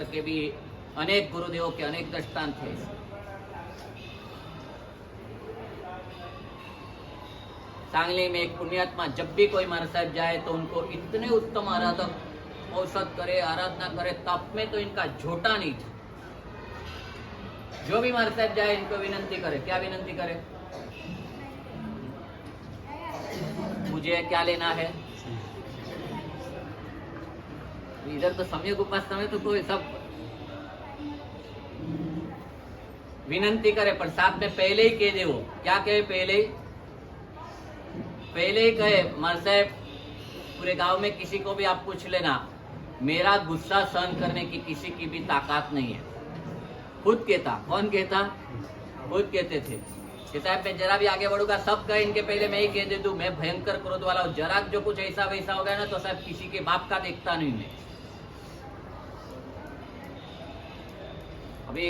के भी अनेक गुरुदेवों के अनेक दृष्टांत थे। सांगली में एक पुण्यात्मा जब भी कोई महाराज साहब जाए तो उनको इतने उत्तम आराधक औषध करे, आराधना करे, तप में तो इनका झोटा नहीं था। जो भी महाराज साहब जाए इनको विनंती करे, क्या विनंती करे? मुझे क्या लेना है? इधर तो सम्यक उपासना में तो कोई सब विनंती करे, पर साथ में पहले ही कह दे। वो क्या कहे? पहले ही कहे, महाराज साहब पूरे गांव में किसी को भी आप पूछ लेना, मेरा गुस्सा सहन करने की किसी की भी ताकत नहीं है। खुद कहता। कौन कहता? खुद कहते थे कि साहब मैं जरा भी आगे बढ़ूंगा, सब कहे इनके पहले मैं ही कह दे दूं, मैं भयंकर क्रोध वाला हूं, जरा जो कुछ ऐसा वैसा हो गया ना तो साहब किसी के बाप का देखता नहीं मैं। अभी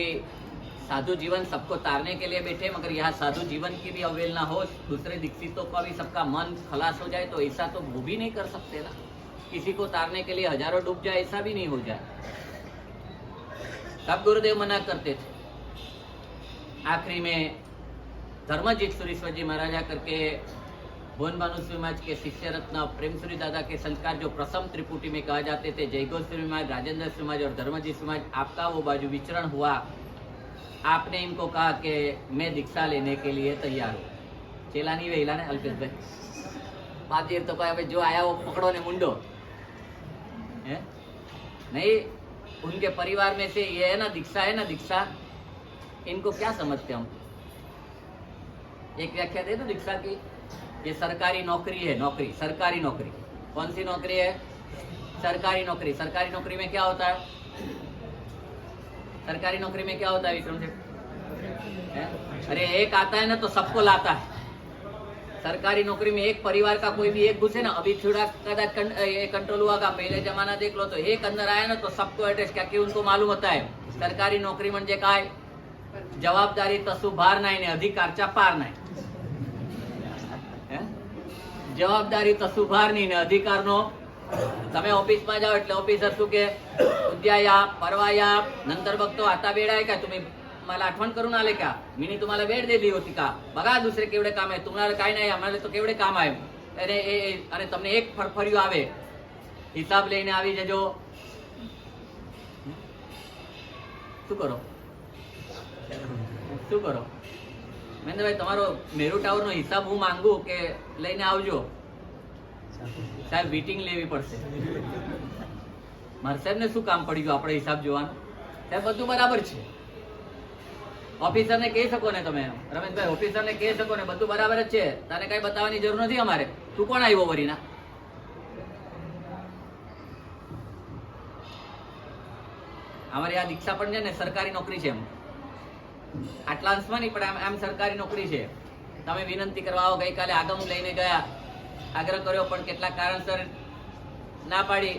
साधु जीवन सबको तारने के लिए बैठे, मगर यहाँ साधु जीवन की भी अवहेलना हो, दूसरे दीक्षितों का भी सबका मन खलास हो जाए, तो ऐसा तो वो भी नहीं कर सकते ना। किसी को तारने के लिए हजारों डूब जाए, ऐसा भी नहीं हो जाए। सब गुरुदेव मना करते थे। आखिरी में धर्मजीत सुरेश्वर जी महाराजा करके भुवन भानु समाज के शिष्य रत्न प्रेमसूरी दादा के संस्कार जो प्रथम त्रिपुटी में कहा जाते थे, जयगोर समाज, राजेंद्र समाज और धर्मजीत समाज, आपका वो बाजू विचरण हुआ। आपने इनको कहा कि मैं दीक्षा लेने के लिए तैयार हूँ। चेला नहीं वेला ने अल्पेश भाई बात ये तो कहा जो आया वो पकड़ो ने मुंडो है? नहीं, उनके परिवार में से ये है ना दीक्षा, है ना दीक्षा, इनको क्या समझते हम? एक व्याख्या दे दो दीक्षा की। ये सरकारी नौकरी है, नौकरी, सरकारी नौकरी। कौन सी नौकरी है? सरकारी नौकरी। सरकारी नौकरी में क्या होता है? सरकारी नौकरी में क्या होता है विक्रम जी? अरे एक आता है ना तो सबको लाता है। सरकारी नौकरी में एक परिवार का कोई भी एक घुसे ना, अभी थोड़ा कदाच कंट्रोल हुआ का, पहले जमाना देख लो तो एक अंदर आया ना तो सबको एड्रेस, क्या कि उनको मालूम होता है सरकारी नौकरी म्हणजे काय, जवाबदारी तसू भार नाही ने अधिकारचा पार नाही। जवाबदारी तसू भार नहीं ने अधिकार नो। તમે ઓફિસમાં જાઓ એટલે ઓફિસર શું કે ઉદ્યા या परवा या नंतर बघतो आता वेळ आहे का, तुम्ही मला आठवण करून आले का, मी तुम्हाला वेळ दिली होती का, बघा दुसरे केवढे काम आहे, तुम्हाला काय नाही, आम्हाला तो केवढे काम आहे, અને તમને એક ફરફરિયું આવે, હિસાબ લઈને આવી જજો। શું કરો? શું કરો? મહેન્દ્રભાઈ તમારો મેરુ ટાવર નો હિસાબ હું માંગુ કે લઈને આવજો। સાહેબ મીટિંગ લેવી પડશે। મારા સાહેબ ને શું કામ પડી ગયું આપણે હિસાબ જોવાનું? સાહેબ બધું બરાબર છે। ઓફિસર ને કહી શકો ને તમે, રમેશભાઈ ઓફિસર ને કહી શકો ને બધું બરાબર જ છે, તને કઈ બતાવવાની જરૂર નથી અમારે, તું કોણ આવ્યો વરીના? અમારી આ દીક્ષા પણ છે ને સરકારી નોકરી છે, એમ આટલા અંશમાં નહીં પણ એમ સરકારી નોકરી છે। તમે વિનંતી કરવા આવો, ગઈકાલે આગમ લઈને ગયા, આગ્રહ કર્યો પણ કેટલાક કારણસર ના પાડી।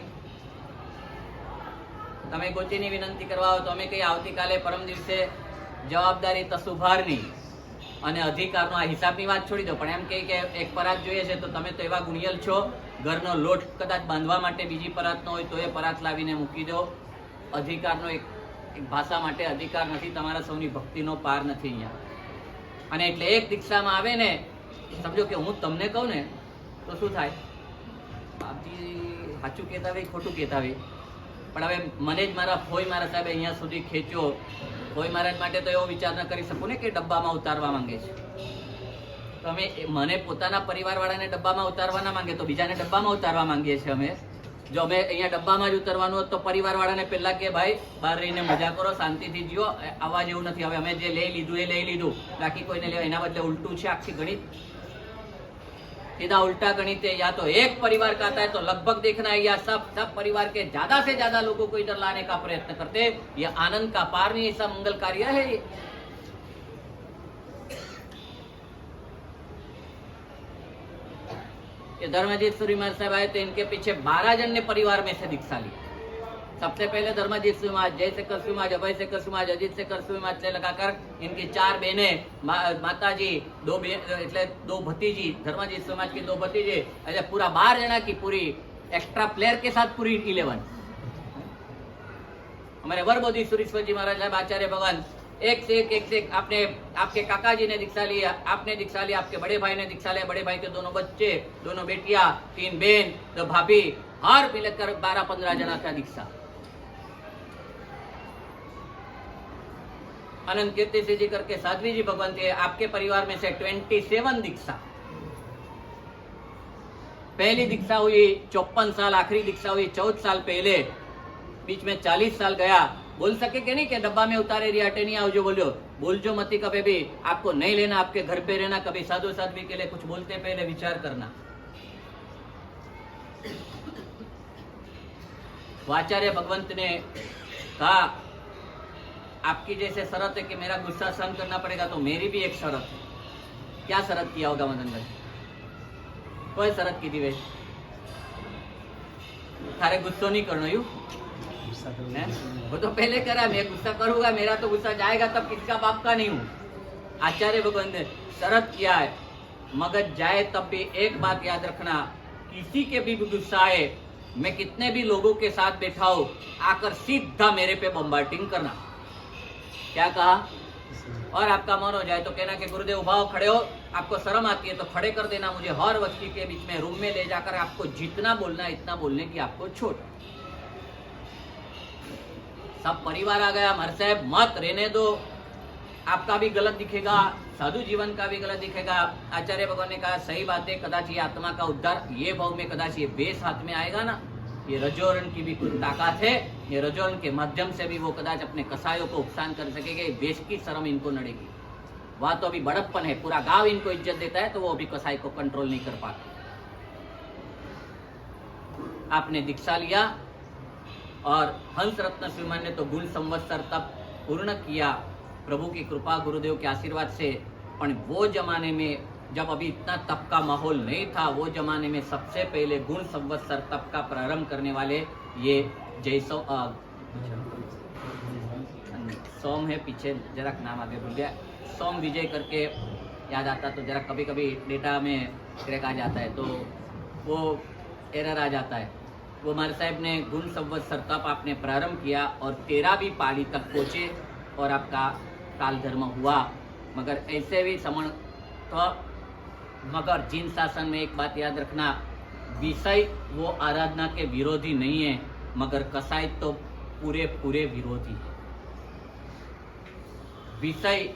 તમે ગોચીની વિનંતી કરવા આવો તો અમે કઈ આવતીકાલે પરમ દિવસે જવાબદારી તસુભારની અને અધિકારનો આ હિસાબની વાત છોડી દો, પણ એમ કહે કે એક પરાત જોઈએ છે તો તમે તો એવા ગુણિયલ છો, ઘરનો લોટ કદાચ બાંધવા માટે બીજી પરાત ન હોય તો એ પરાત લાવીને મૂકી દો। અધિકારનો એક ભાષા માટે અધિકાર નથી, તમારા સૌની ભક્તિનો પાર નથી અહીંયા। અને એટલે એક દીક્ષામાં આવે ને, સમજો કે હું તમને કહું ને તો શું થાય, બાપજી સાચું કહેતા હોય ખોટું કહેતા હોય, પણ હવે મને જ મારા ફોઈ મારા સાહેબે અહીંયા સુધી ખેંચ્યો, ફોઈ મહારાજ માટે તો એવો વિચાર ન કરી શકું ને કે ડબ્બામાં ઉતારવા માંગે છે, તો અમે મને પોતાના પરિવારવાળાને ડબ્બામાં ઉતારવા ના માંગે તો બીજાને ડબ્બામાં ઉતારવા માંગીએ છીએ અમે। જો અમે અહીંયા ડબ્બામાં જ ઉતરવાનું હોત તો પરિવારવાળાને પહેલા કે ભાઈ બહાર રહીને મજા કરો, શાંતિથી જીવો, આવવા જેવું નથી, હવે અમે જે લઈ લીધું એ લઈ લીધું, બાકી કોઈને લેવા, એના બદલે ઉલટું છે આખી ગણિત, सीधा उल्टा गणित है। या तो एक परिवार का आता है तो लगभग देखना है, या सब परिवार के ज्यादा से ज्यादा लोगों को इधर लाने का प्रयत्न करते, ये आनंद का पार नहीं, ऐसा मंगल कार्य है ये। धर्मजीत सूरी महाराज साहब आए तो इनके पीछे 12 जन ने परिवार में से दीक्षा ली। सबसे पहले धर्मजीत समाज, जय शेखर समाज, अभय शेखर समाज, अजीत शेखर समाज से लगाकर इनकी 4 बहनें, माताजी, 2 भतीजी, धर्मजीत समाज की 2 भतीजी, ऐसे पूरा 12 जना की पूरी एक्स्ट्रा प्लेयर के साथ पूरी 11। हमारे वरबोधी सुरेश्वर जी महाराज साहब आचार्य भगवान एक से एक आपने आपके काका जी ने दीक्षा लिया, आपने दीक्षा लिया, आपके बड़े भाई ने दीक्षा लिया, बड़े भाई के दोनों बच्चे, दोनों बेटियां, 3 बहन, 2 भाभी, हर मिलकर 12-15 जना का दीक्षा। अनंत कीर्ति सिंह जी करके साध्वी जी भगवान थे, आपके परिवार में से 27 दीक्षा। पहली दीक्षा हुई 54 साल, आखिरी दीक्षा हुई 14 साल पहले, बीच में 40 साल गया। बोल सके कि नहीं कि डब्बा में उतारे रियाटे नहीं आओ जो बोलो, बोल जो मती कभी भी, आपको नहीं लेना, आपके घर पे रहना, कभी साधु साध्वी के लिए कुछ बोलते पहले विचार करना। आचार्य भगवंत ने कहा आपकी जैसे शरत है कि मेरा गुस्सा सहन करना पड़ेगा, तो मेरी भी एक शरत है। क्या शरत किया होगा मदन भाई? कोई शरत की थी वे? थारे गुस्सा नहीं करना यू, वो तो पहले करा, मैं गुस्सा करूंगा, मेरा तो गुस्सा जाएगा तब किसका बाप का नहीं हूं। आचार्य भगवान ने शरत किया है, मगज जाए तब भी एक बात याद रखना, किसी के भी गुस्सा आए, मैं कितने भी लोगों के साथ बैठा हूं, आकर सीधा मेरे पे बम्बार्डिंग करना। क्या कहा? और आपका मन हो जाए तो कहना कि गुरुदेव उभा हो, खड़े हो, आपको शर्म आती है तो खड़े कर देना मुझे, हर व्यक्ति के बीच में रूम में ले जाकर आपको जितना बोलना है इतना बोलने की आपको छूट। सब परिवार आ गया, मर साहब मत रहने दो, आपका भी गलत दिखेगा, साधु जीवन का भी गलत दिखेगा। आचार्य भगवान ने कहा सही बात है, कदाच ये आत्मा का उद्धार ये भाव में कदाच ये बेस हाथ में आएगा ना, ये रजोरण की भी कुछ ताकत है, ये रजोरण के माध्यम से भी वो कदाच अपने कसायों को उपसान कर सकेंगे, बेस की शर्म इनको नड़ेगी। वह तो अभी बड़प्पन है, पूरा गांव इनको इज्जत देता है, तो वो अभी कसाई को कंट्रोल नहीं कर पाते। आपने दीक्षा लिया और हंस रत्न श्रीमान ने तो गुण संवत्सर तप पूर्ण किया प्रभु की कृपा, गुरुदेव के आशीर्वाद से। पर वो जमाने में जब अभी इतना तप का माहौल नहीं था, वो जमाने में सबसे पहले गुण संवत्सर तप का प्रारंभ करने वाले ये जयसो सोम है, पीछे जरा नाम आगे भूल गया, सोम विजय करके याद आता तो जरा कभी कभी डेटा में क्रैक आ जाता है, तो वो एरर आ जाता है। वो हमारे साहब ने गुण संवत्सर तप आपने प्रारंभ किया और 13वीं पाली तक पहुँचे और आपका काल धर्म हुआ। मगर ऐसे भी समण तो मगर जिन शासन में एक बात याद रखना, विषय वो आराधना के विरोधी नहीं है, मगर कसाई तो पूरे पूरे विरोधी है। विषय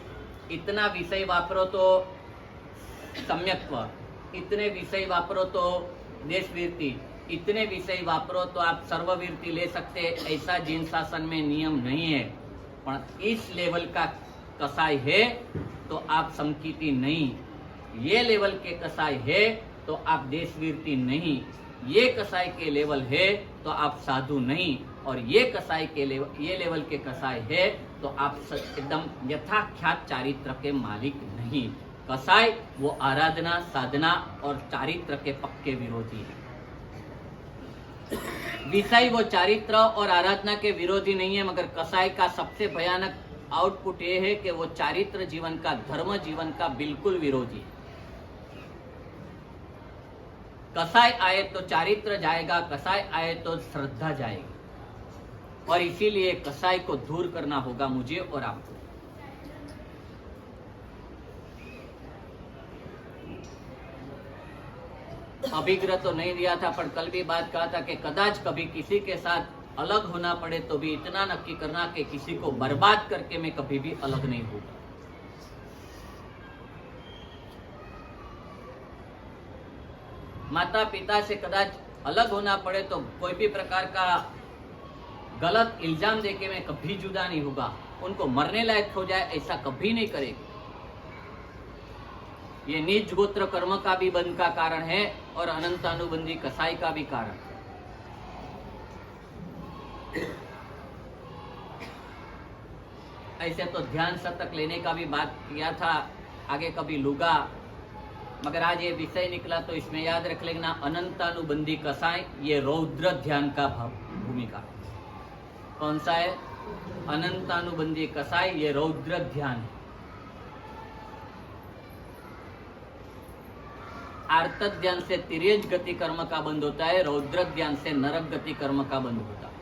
इतना विषय वापरो तो सम्यक्त्व, इतने विषय वापरो तो देशवीरती, इतने विषय वापरो तो आप सर्ववीरती ले सकते, ऐसा जिन शासन में नियम नहीं है। पर इस लेवल का कसाई है तो आप संकीर्ति नहीं, ये लेवल के कसाई है तो आप देशवीरती नहीं, ये कसाई के लेवल है तो आप साधु नहीं, और ये कसाई के ये लेवल के कसाई है तो आप एकदम यथाख्यात चारित्र के मालिक नहीं। कसाई वो आराधना साधना और चारित्र के पक्के विरोधी है। विषय वो चारित्र और आराधना के विरोधी नहीं है, मगर कसाई का सबसे भयानक आउटपुट ये है कि वो चारित्र जीवन का, धर्म जीवन का बिल्कुल विरोधी है। कसाई आए तो चारित्र जाएगा, कसाई आए तो श्रद्धा जाएगी, और इसीलिए कसाई को दूर करना होगा मुझे और आपको। अभिग्रह तो नहीं दिया था, पर कल भी बात कहा था कि कदाच कभी किसी के साथ अलग होना पड़े तो भी इतना नक्की करना कि किसी को बर्बाद करके मैं कभी भी अलग नहीं होगा। माता पिता से कदाच अलग होना पड़े तो कोई भी प्रकार का गलत इल्जाम देके मैं कभी जुदा नहीं होगा, उनको मरने लायक हो जाए ऐसा कभी नहीं करेगी। ये निज गोत्र कर्म का भी बंध का कारण है और अनंतानुबंधी कसाई का भी कारण। ऐसे तो ध्यान शतक लेने का भी बात किया था, आगे कभी लूंगा, मगर आज ये विषय निकला तो इसमें याद रख लेना, अनंतानुबंधी कसाई ये रौद्र ध्यान का भूमिका। कौन सा है? अनंतानुबंधी कसाई ये रौद्र ध्यान है। आर्त ध्यान से तिर्यज गति कर्म का बंद होता है, रौद्र ध्यान से नरक गति कर्म का बंद होता है।